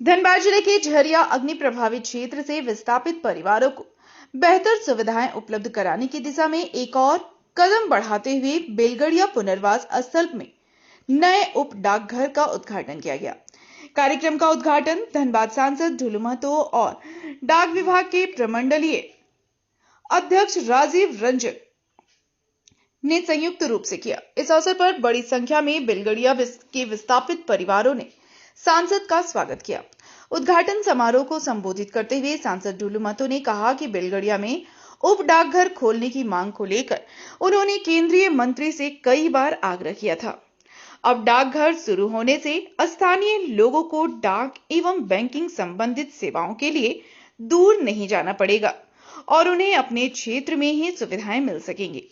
धनबाद जिले के झरिया अग्नि प्रभावित क्षेत्र से विस्थापित परिवारों को बेहतर सुविधाएं उपलब्ध कराने की दिशा में एक और कदम बढ़ाते हुए बेलगड़िया पुनर्वास स्थल में नए उप डाकघर का उद्घाटन किया गया। कार्यक्रम का उद्घाटन धनबाद सांसद ढुलू महतो और डाक विभाग के प्रमंडलीय अध्यक्ष राजीव रंजन ने संयुक्त रूप से किया। इस अवसर पर बड़ी संख्या में बेलगड़िया के विस्थापित परिवारों ने सांसद का स्वागत किया। उद्घाटन समारोह को संबोधित करते हुए सांसद ढुलू महतो ने कहा कि बेलगड़िया में उप डाकघर खोलने की मांग को लेकर उन्होंने केंद्रीय मंत्री से कई बार आग्रह किया था। अब डाकघर शुरू होने से स्थानीय लोगों को डाक एवं बैंकिंग संबंधित सेवाओं के लिए दूर नहीं जाना पड़ेगा और उन्हें अपने क्षेत्र में ही सुविधाएं मिल सकेंगी।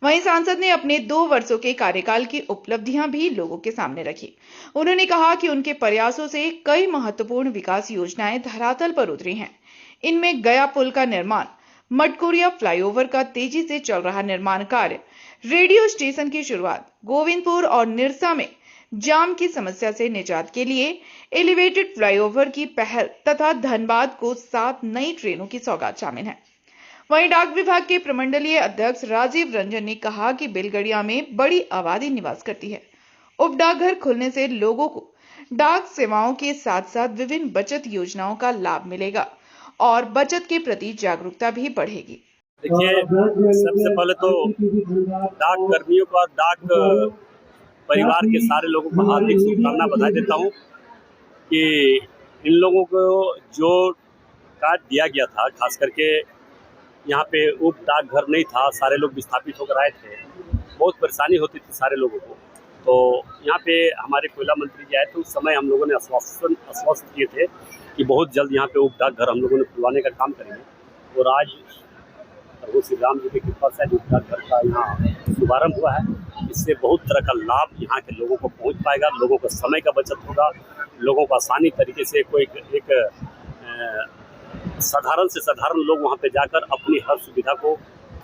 वहीं सांसद ने अपने 2 वर्षों के कार्यकाल की उपलब्धियां भी लोगों के सामने रखी। उन्होंने कहा कि उनके प्रयासों से कई महत्वपूर्ण विकास योजनाएं धरातल पर उतरी हैं। इनमें गया पुल का निर्माण, मटकुरिया फ्लाईओवर का तेजी से चल रहा निर्माण कार्य, रेडियो स्टेशन की शुरुआत, गोविंदपुर और निरसा में जाम की समस्या से निजात के लिए एलिवेटेड फ्लाईओवर की पहल तथा धनबाद को 7 नई ट्रेनों की सौगात शामिल है। वहीं डाक विभाग के प्रमंडलीय अध्यक्ष राजीव रंजन ने कहा कि बेलगड़िया में बड़ी आबादी निवास करती है। उप डाकघर खुलने से लोगों को डाक सेवाओं के साथ साथ विभिन्न बचत योजनाओं का लाभ मिलेगा और बचत के प्रति जागरूकता भी बढ़ेगी। देखिए, सबसे पहले तो डाक कर्मियों को और डाक परिवार के सारे लोगों को हार्दिक शुभकामना बधाई देता हूँ कि इन लोगों को जो कार्ड दिया गया था, खास करके यहाँ पे उप डाकघर नहीं था, सारे लोग विस्थापित होकर आए थे, बहुत परेशानी होती थी सारे लोगों को। तो यहाँ पे हमारे कोयला मंत्री जी आए थे, उस समय हम लोगों ने आश्वस्त किए थे कि बहुत जल्द यहाँ पे उप डाकघर हम लोगों ने खुलवाने का काम करेंगे। और आज प्रभु श्री राम जी की कृपा से उप डाकघर का यहाँ शुभारम्भ हुआ है। इससे बहुत तरह का लाभ यहाँ के लोगों को पहुँच पाएगा, लोगों को समय का बचत होगा, लोगों को आसानी तरीके से कोई एक साधारण से साधारण लोग वहाँ पे जाकर अपनी हर सुविधा को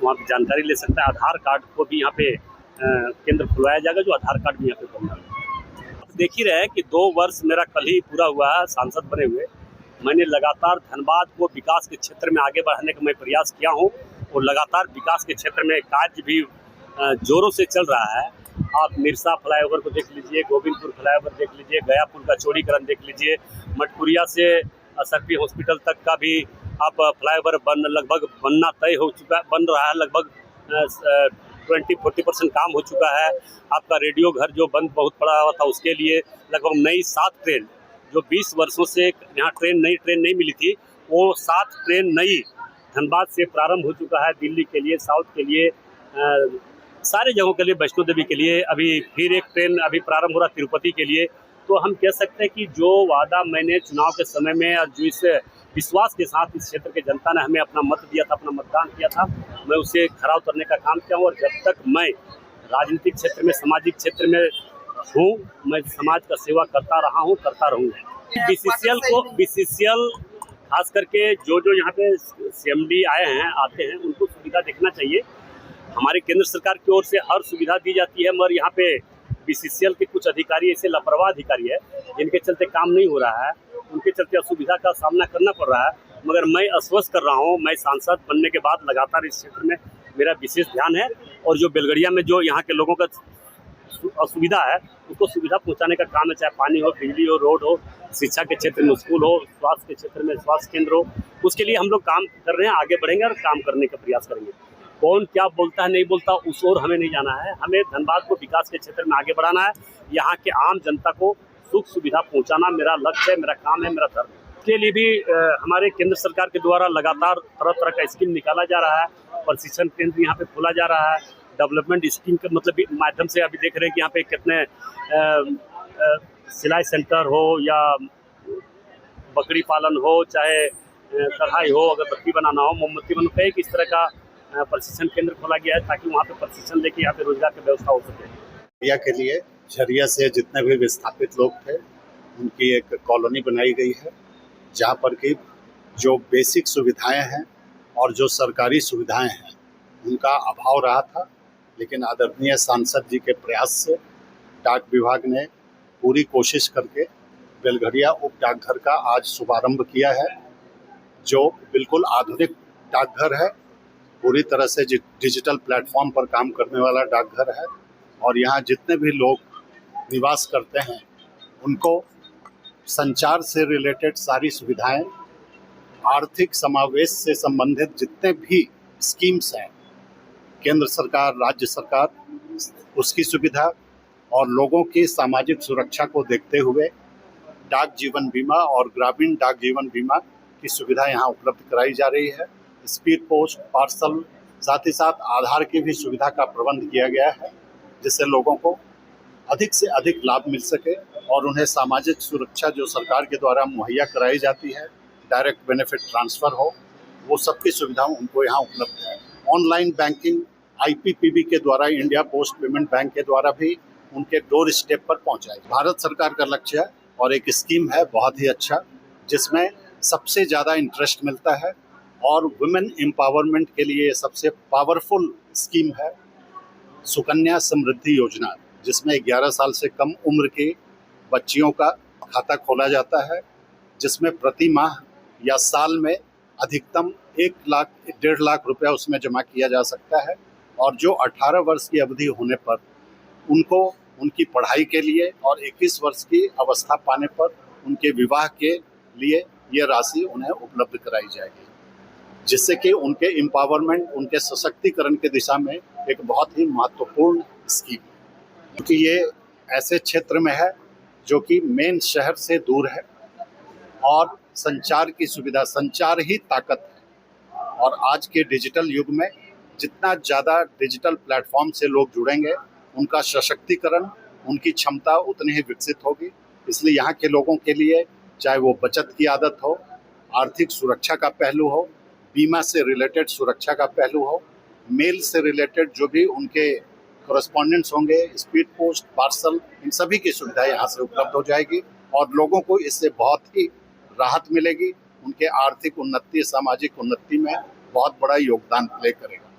वहाँ पे जानकारी ले सकता है। आधार कार्ड को भी यहाँ पे केंद्र खुलवाया जाएगा, जो आधार कार्ड भी यहाँ पे बनना है। आप देख ही रहे हैं कि 2 वर्ष मेरा कल ही पूरा हुआ है सांसद बने हुए। मैंने लगातार धनबाद को विकास के क्षेत्र में आगे बढ़ाने का मैं प्रयास किया हूँ और लगातार विकास के क्षेत्र में कार्य भी जोरों से चल रहा है। आप निरसा फ्लाईओवर को देख लीजिए, गोविंदपुर फ्लाईओवर देख लीजिए, गया पुल का चौड़ीकरण देख लीजिए, मटकुरिया से सरपी हॉस्पिटल तक का भी आप फ्लाईओवर लगभग बनना तय हो चुका है, बन रहा है, लगभग 20-40% काम हो चुका है। आपका रेडियो घर जो बंद बहुत पड़ा हुआ था, उसके लिए लगभग नई 7 ट्रेन, जो 20 वर्षों से यहाँ नई ट्रेन नहीं मिली थी, वो 7 ट्रेन नई धनबाद से प्रारंभ हो चुका है। दिल्ली के लिए, साउथ के लिए, सारे जगहों के लिए, वैष्णो देवी के लिए अभी फिर एक ट्रेन अभी प्रारंभ हो रहा है, तिरुपति के लिए। तो हम कह सकते हैं कि जो वादा मैंने चुनाव के समय में और जो इस विश्वास के साथ इस क्षेत्र के जनता ने हमें अपना मत दिया था, अपना मतदान किया था, मैं उसे खरा उतरने का काम किया हूँ। और जब तक मैं राजनीतिक क्षेत्र में, सामाजिक क्षेत्र में हूँ, मैं समाज का सेवा करता रहा हूँ, करता रहूँगा। बीसीसीएल खास करके जो यहाँ पे सीएमडी आते हैं, उनको सुविधा देखना चाहिए। हमारे केंद्र सरकार की ओर से हर सुविधा दी जाती है, मगर यहाँ पे बीसीसीएल के कुछ अधिकारी ऐसे लापरवाह अधिकारी है जिनके चलते काम नहीं हो रहा है, उनके चलते असुविधा का सामना करना पड़ रहा है। मगर मैं आश्वस्त कर रहा हूँ, मैं सांसद बनने के बाद लगातार इस क्षेत्र में मेरा विशेष ध्यान है और जो बेलगड़िया में जो यहाँ के लोगों का असुविधा है, उसको सुविधा पहुँचाने का काम है, चाहे पानी हो, बिजली हो, रोड हो, शिक्षा के क्षेत्र में स्कूल हो, स्वास्थ्य के क्षेत्र में स्वास्थ्य केंद्र हो। उसके लिए हम लोग काम कर रहे हैं, आगे बढ़ेंगे और काम करने का प्रयास करेंगे। कौन क्या बोलता है, नहीं बोलता, उस ओर हमें नहीं जाना है। हमें धनबाद को विकास के क्षेत्र में आगे बढ़ाना है। यहाँ के आम जनता को सुख सुविधा पहुँचाना मेरा लक्ष्य है, मेरा काम है, मेरा धर्म है। इसके लिए भी हमारे केंद्र सरकार के द्वारा लगातार तरह तरह का स्कीम निकाला जा रहा है, प्रशिक्षण केंद्र यहाँ पे खोला जा रहा है, डेवलपमेंट स्कीम के मतलब माध्यम से अभी देख रहे हैं कि यहाँ पे कितने सिलाई सेंटर हो या बकरी पालन हो, चाहे कढ़ाई हो, अगरबत्ती बनाना हो, मोमबत्ती बनाना हो, किस तरह का प्रशिक्षण केंद्र खोला गया है ताकि वहाँ पे प्रशिक्षण लेके यहाँ पे रोजगार की व्यवस्था हो सके। झरिया के लिए, झरिया से जितने भी विस्थापित लोग थे उनकी एक कॉलोनी बनाई गई है, जहाँ पर कि जो बेसिक सुविधाएं हैं और जो सरकारी सुविधाएं हैं उनका अभाव रहा था। लेकिन आदरणीय सांसद जी के प्रयास से डाक विभाग ने पूरी कोशिश करके बेलघड़िया उप डाकघर का आज शुभारंभ किया है, जो बिल्कुल आधुनिक डाकघर है, पूरी तरह से डिजिटल प्लेटफॉर्म पर काम करने वाला डाकघर है। और यहाँ जितने भी लोग निवास करते हैं उनको संचार से रिलेटेड सारी सुविधाएं, आर्थिक समावेश से संबंधित जितने भी स्कीम्स हैं, केंद्र सरकार, राज्य सरकार, उसकी सुविधा और लोगों की सामाजिक सुरक्षा को देखते हुए डाक जीवन बीमा और ग्रामीण डाक जीवन बीमा की सुविधा यहाँ उपलब्ध कराई जा रही है। स्पीड पोस्ट, पार्सल, साथ ही साथ आधार की भी सुविधा का प्रबंध किया गया है, जिससे लोगों को अधिक से अधिक लाभ मिल सके और उन्हें सामाजिक सुरक्षा जो सरकार के द्वारा मुहैया कराई जाती है, डायरेक्ट बेनिफिट ट्रांसफ़र हो, वो सबकी सुविधाएं उनको यहाँ उपलब्ध है। ऑनलाइन बैंकिंग IPPB के द्वारा, इंडिया पोस्ट पेमेंट बैंक के द्वारा भी उनके डोर स्टेप पर पहुँचाई। भारत सरकार का लक्ष्य है और एक स्कीम है बहुत ही अच्छा, जिसमें सबसे ज़्यादा इंटरेस्ट मिलता है और वुमेन एम्पावरमेंट के लिए सबसे पावरफुल स्कीम है सुकन्या समृद्धि योजना, जिसमें 11 साल से कम उम्र की बच्चियों का खाता खोला जाता है, जिसमें प्रति माह या साल में अधिकतम 1 लाख 1.5 लाख रुपया उसमें जमा किया जा सकता है। और जो 18 वर्ष की अवधि होने पर उनको उनकी पढ़ाई के लिए और 21 वर्ष की अवस्था पाने पर उनके विवाह के लिए ये राशि उन्हें उपलब्ध कराई जाएगी, जिससे कि उनके एम्पावरमेंट, उनके सशक्तिकरण की दिशा में एक बहुत ही महत्वपूर्ण स्कीम है, क्योंकि ये ऐसे क्षेत्र में है जो कि मेन शहर से दूर है और संचार की सुविधा, संचार ही ताकत है। और आज के डिजिटल युग में जितना ज़्यादा डिजिटल प्लेटफॉर्म से लोग जुड़ेंगे, उनका सशक्तिकरण, उनकी क्षमता उतनी ही विकसित होगी। इसलिए यहाँ के लोगों के लिए चाहे वो बचत की आदत हो, आर्थिक सुरक्षा का पहलू हो, बीमा से रिलेटेड सुरक्षा का पहलू हो, मेल से रिलेटेड जो भी उनके कॉरेस्पॉन्डेंट्स होंगे, स्पीड पोस्ट, पार्सल, इन सभी की सुविधा यहाँ से उपलब्ध हो जाएगी और लोगों को इससे बहुत ही राहत मिलेगी। उनके आर्थिक उन्नति, सामाजिक उन्नति में बहुत बड़ा योगदान प्ले करेगा।